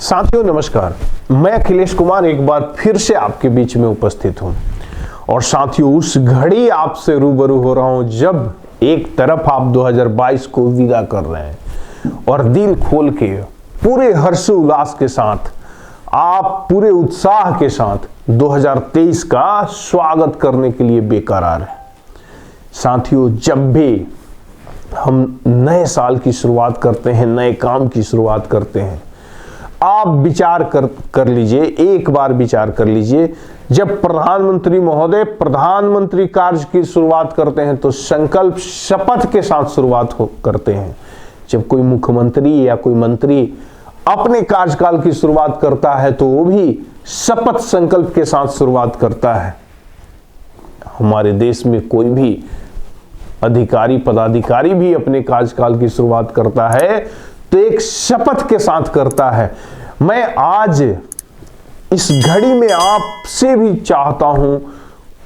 साथियों नमस्कार, मैं अखिलेश कुमार एक बार फिर से आपके बीच में उपस्थित हूं। और साथियों, उस घड़ी आपसे रूबरू हो रहा हूं जब एक तरफ आप 2022 को विदा कर रहे हैं और दिल खोल के पूरे हर्षोल्लास के साथ, आप पूरे उत्साह के साथ 2023 का स्वागत करने के लिए बेकरार हैं। साथियों, जब भी हम नए साल की शुरुआत करते हैं, नए काम की शुरुआत करते हैं, आप विचार कर लीजिए, एक बार विचार कर लीजिए, जब प्रधानमंत्री महोदय प्रधानमंत्री कार्य की शुरुआत करते हैं तो संकल्प शपथ के साथ शुरुआत करते हैं। जब कोई मुख्यमंत्री या कोई मंत्री अपने कार्यकाल की शुरुआत करता है तो वो भी शपथ संकल्प के साथ शुरुआत करता है। हमारे देश में कोई भी अधिकारी पदाधिकारी भी अपने कार्यकाल की शुरुआत करता है तो एक शपथ के साथ करता है। मैं आज इस घड़ी में आपसे भी चाहता हूं,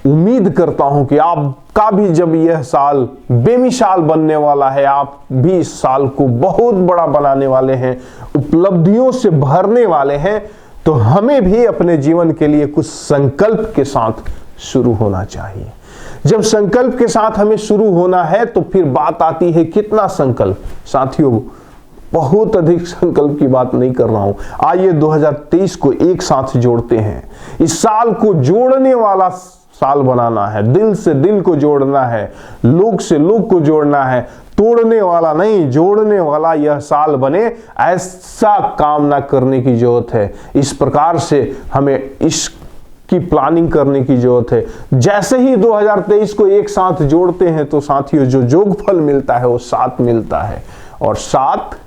उम्मीद करता हूं कि आपका भी जब यह साल बेमिसाल बनने वाला है, आप भी इस साल को बहुत बड़ा बनाने वाले हैं, उपलब्धियों से भरने वाले हैं, तो हमें भी अपने जीवन के लिए कुछ संकल्प के साथ शुरू होना चाहिए। जब संकल्प के साथ हमें शुरू होना है तो फिर बात आती है कितना संकल्प। साथियों, बहुत अधिक संकल्प की बात नहीं कर रहा हूं। आइए 2023 को एक साथ जोड़ते हैं। इस साल को जोड़ने वाला साल बनाना है, दिल से दिल को जोड़ना है, लोग से लोग को जोड़ना है, तोड़ने वाला नहीं जोड़ने वाला यह साल बने, ऐसा कामना करने की जरूरत है। इस प्रकार से हमें की प्लानिंग करने की जरूरत है। जैसे ही 2023 को एक साथ जोड़ते हैं तो साथियों, जो योगफल मिलता है वो 7 मिलता है। और 7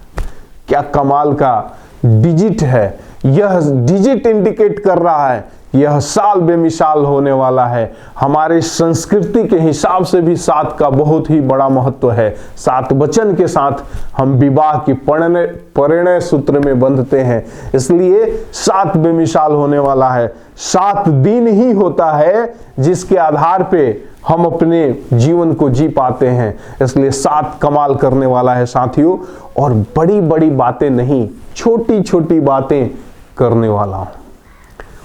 क्या कमाल का डिजिट है। यह डिजिट इंडिकेट कर रहा है यह साल बेमिसाल होने वाला है। हमारे संस्कृति के हिसाब से भी 7 का बहुत ही बड़ा महत्व है। 7 वचन के साथ हम विवाह की परिणय सूत्र में बंधते हैं, इसलिए 7 बेमिसाल होने वाला है। 7 दिन ही होता है जिसके आधार पे हम अपने जीवन को जी पाते हैं, इसलिए 7 कमाल करने वाला है साथियों। और बड़ी बड़ी बातें नहीं, छोटी छोटी बातें करने वाला हूं।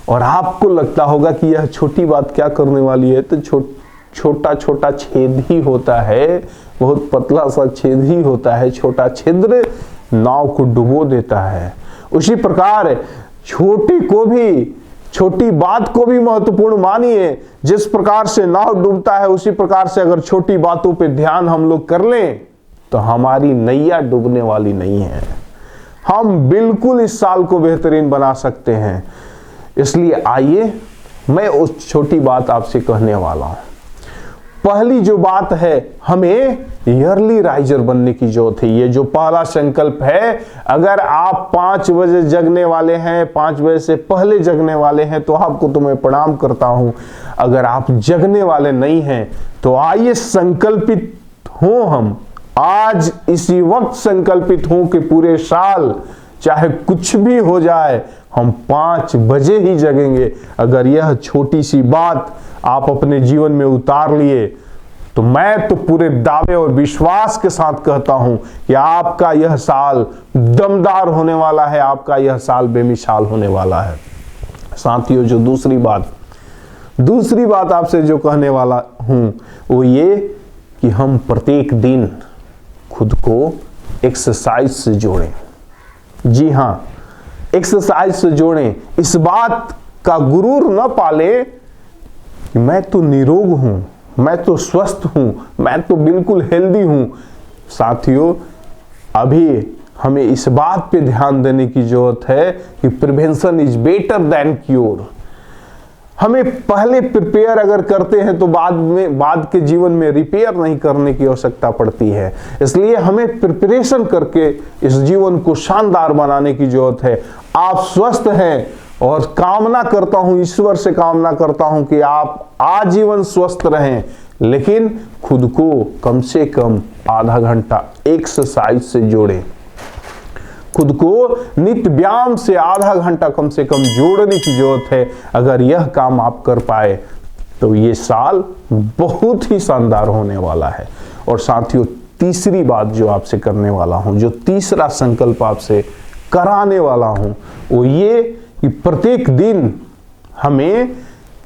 और आपको लगता होगा कि यह छोटी बात क्या करने वाली है, तो छोटा छोटा छेद ही होता है, बहुत पतला सा छेद ही होता है। छोटा छिद्र नाव को डुबो देता है। उसी प्रकार छोटी बात को भी महत्वपूर्ण मानिए। जिस प्रकार से नाव डूबता है उसी प्रकार से अगर छोटी बातों पे ध्यान हम लोग कर लें तो हमारी नैया डूबने वाली नहीं है। हम बिल्कुल इस साल को बेहतरीन बना सकते हैं। इसलिए आइए मैं उस छोटी बात आपसे कहने वाला हूं। पहली जो बात है, हमें ईयरली राइजर बनने की जरूरत है। ये जो पहला संकल्प है, अगर आप 5 बजे जगने वाले हैं, 5 बजे से पहले जगने वाले हैं तो आपको तो मैं प्रणाम करता हूं। अगर आप जगने वाले नहीं हैं तो आइए संकल्पित हो, हम आज इसी वक्त संकल्पित हो कि पूरे साल चाहे कुछ भी हो जाए हम 5 बजे ही जगेंगे। अगर यह छोटी सी बात आप अपने जीवन में उतार लिए तो मैं तो पूरे दावे और विश्वास के साथ कहता हूं कि आपका यह साल दमदार होने वाला है, आपका यह साल बेमिसाल होने वाला है। साथियों, जो दूसरी बात आपसे जो कहने वाला हूं वो ये कि हम प्रत्येक दिन खुद को एक्सरसाइज से जोड़ें। जी हां, एक्सरसाइज से जोड़ें। इस बात का गुरूर न पाले कि मैं तो निरोग हूं, मैं तो स्वस्थ हूं, मैं तो बिल्कुल हेल्दी हूं। साथियों, अभी हमें इस बात पे ध्यान देने की जरूरत है कि prevention is better than cure. हमें पहले प्रिपेयर अगर करते हैं तो बाद के जीवन में रिपेयर नहीं करने की आवश्यकता पड़ती है। इसलिए हमें प्रिपरेशन करके इस जीवन को शानदार बनाने की जरूरत है। आप स्वस्थ हैं और कामना करता हूं, ईश्वर से कामना करता हूं कि आप आजीवन स्वस्थ रहें, लेकिन खुद को कम से कम आधा घंटा एक्सरसाइज से जोड़ें। खुद को नित्य व्यायाम से आधा घंटा कम से कम जोड़ने की जरूरत है। अगर यह काम आप कर पाए तो ये साल बहुत ही शानदार होने वाला है। और साथियों, तीसरी बात जो आपसे करने वाला हूं, जो तीसरा संकल्प आपसे कराने वाला हूं वो ये कि प्रत्येक दिन हमें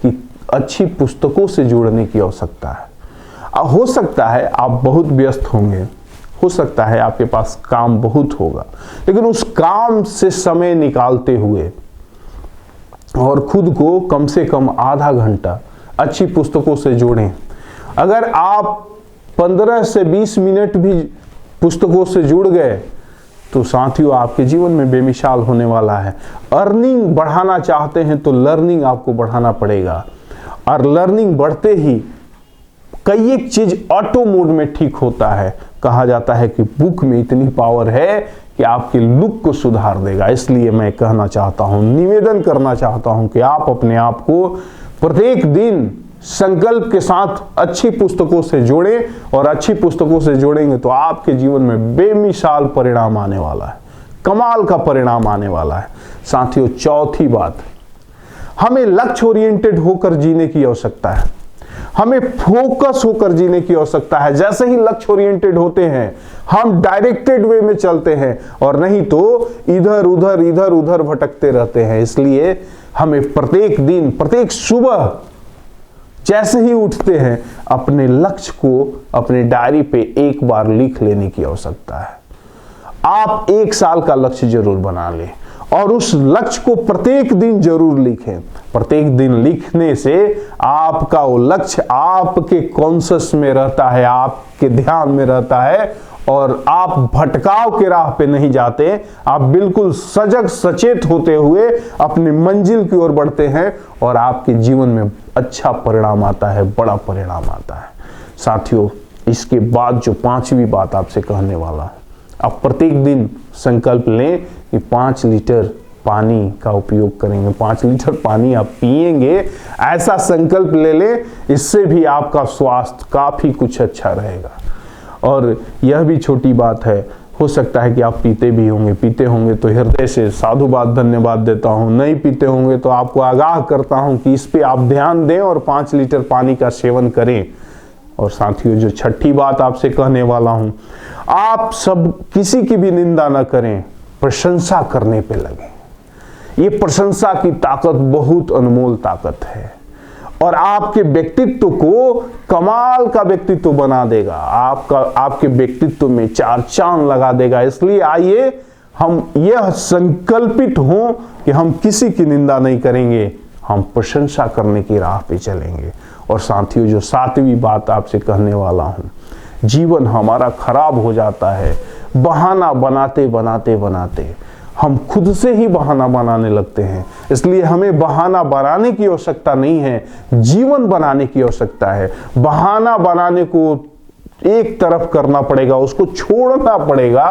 कि अच्छी पुस्तकों से जुड़ने की आवश्यकता है। हो सकता है आप बहुत व्यस्त होंगे, हो सकता है आपके पास काम बहुत होगा, लेकिन उस काम से समय निकालते हुए और खुद को कम से कम आधा घंटा अच्छी पुस्तकों से जोड़ें। अगर आप 15 से 20 मिनट भी पुस्तकों से जुड़ गए तो साथियों आपके जीवन में बेमिसाल होने वाला है। अर्निंग बढ़ाना चाहते हैं तो लर्निंग आपको बढ़ाना पड़ेगा, और लर्निंग बढ़ते ही कई एक चीज ऑटो मोड में ठीक होता है। कहा जाता है कि बुक में इतनी पावर है कि आपके लुक को सुधार देगा। इसलिए मैं कहना चाहता हूं, निवेदन करना चाहता हूं कि आप अपने आप को प्रत्येक दिन संकल्प के साथ अच्छी पुस्तकों से जोड़ें, और अच्छी पुस्तकों से जोड़ेंगे तो आपके जीवन में बेमिसाल परिणाम आने वाला है, कमाल का परिणाम आने वाला है। साथियों, चौथी बात, हमें लक्ष्य ओरिएंटेड होकर जीने की आवश्यकता है, हमें फोकस होकर जीने की आवश्यकता है। जैसे ही लक्ष्य ओरिएंटेड होते हैं हम डायरेक्टेड वे में चलते हैं, और नहीं तो इधर उधर भटकते रहते हैं। इसलिए हमें प्रत्येक दिन, प्रत्येक सुबह जैसे ही उठते हैं अपने लक्ष्य को अपने डायरी पे एक बार लिख लेने की आवश्यकता है। आप 1 साल का लक्ष्य जरूर बना लें और उस लक्ष्य को प्रत्येक दिन जरूर लिखें। प्रत्येक दिन लिखने से आपका वो लक्ष्य आपके कॉन्शियस में रहता है, आपके ध्यान में रहता है, और आप भटकाव के राह पे नहीं जाते। आप बिल्कुल सजग सचेत होते हुए अपनी मंजिल की ओर बढ़ते हैं, और आपके जीवन में अच्छा परिणाम आता है, बड़ा परिणाम आता है। साथियों, इसके बाद जो 5वीं बात आपसे कहने वाला है, आप प्रत्येक दिन संकल्प लें कि 5 लीटर पानी का उपयोग करेंगे, 5 लीटर पानी आप पिएंगे, ऐसा संकल्प ले लें। इससे भी आपका स्वास्थ्य काफी कुछ अच्छा रहेगा। और यह भी छोटी बात है, हो सकता है कि आप पीते भी होंगे, पीते होंगे तो हृदय से साधुवाद धन्यवाद देता हूं। नहीं पीते होंगे तो आपको आगाह करता हूं कि इस पे आप ध्यान दें और 5 लीटर पानी का सेवन करें। और साथियों, जो छठी बात आपसे कहने वाला हूं, आप सब किसी की भी निंदा न करें, प्रशंसा करने पे लगे। ये प्रशंसा की ताकत बहुत अनमोल ताकत है, और आपके व्यक्तित्व को कमाल का व्यक्तित्व बना देगा, आपके व्यक्तित्व में 4 चांद लगा देगा। इसलिए आइए हम यह संकल्पित हों कि हम किसी की निंदा नहीं करेंगे, हम प्रशंसा करने की राह पे चलेंगे। और साथियों, जो 7वीं बात आपसे कहने वाला हूं, जीवन हमारा खराब हो जाता है बहाना बनाते बनाते हम खुद से ही बहाना बनाने लगते हैं। इसलिए हमें बहाना बनाने की आवश्यकता नहीं है, जीवन बनाने की आवश्यकता है। बहाना बनाने को एक तरफ करना पड़ेगा, उसको छोड़ना पड़ेगा,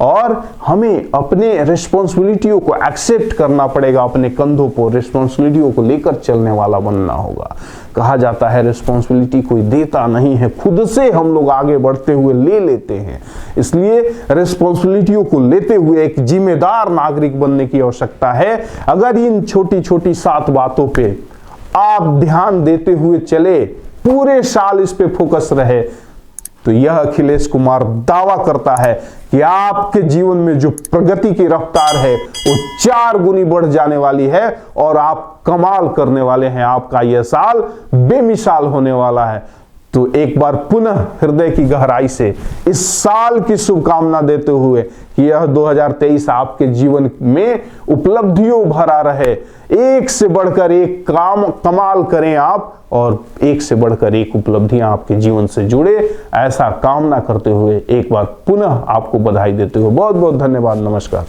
और हमें अपने रिस्पॉन्सिबिलिटियों को एक्सेप्ट करना पड़ेगा। अपने कंधों पर रिस्पॉन्सिबिलिटियों को लेकर चलने वाला बनना होगा। कहा जाता है रिस्पॉन्सिबिलिटी कोई देता नहीं है, खुद से हम लोग आगे बढ़ते हुए ले लेते हैं। इसलिए रिस्पॉन्सिबिलिटियों को लेते हुए एक जिम्मेदार नागरिक बनने की आवश्यकता है। अगर इन छोटी छोटी 7 बातों पे आप ध्यान देते हुए चले, पूरे साल इस पे फोकस रहे, तो यह अखिलेश कुमार दावा करता है कि आपके जीवन में जो प्रगति की रफ्तार है वो 4 गुनी बढ़ जाने वाली है, और आप कमाल करने वाले हैं। आपका यह साल बेमिसाल होने वाला है। तो एक बार पुनः हृदय की गहराई से इस साल की शुभकामना देते हुए कि यह 2023 आपके जीवन में उपलब्धियों भरा रहे, एक से बढ़कर एक कमाल करें आप, और एक से बढ़कर एक उपलब्धियां आपके जीवन से जुड़े, ऐसा कामना करते हुए एक बार पुनः आपको बधाई देते हुए बहुत बहुत धन्यवाद। नमस्कार।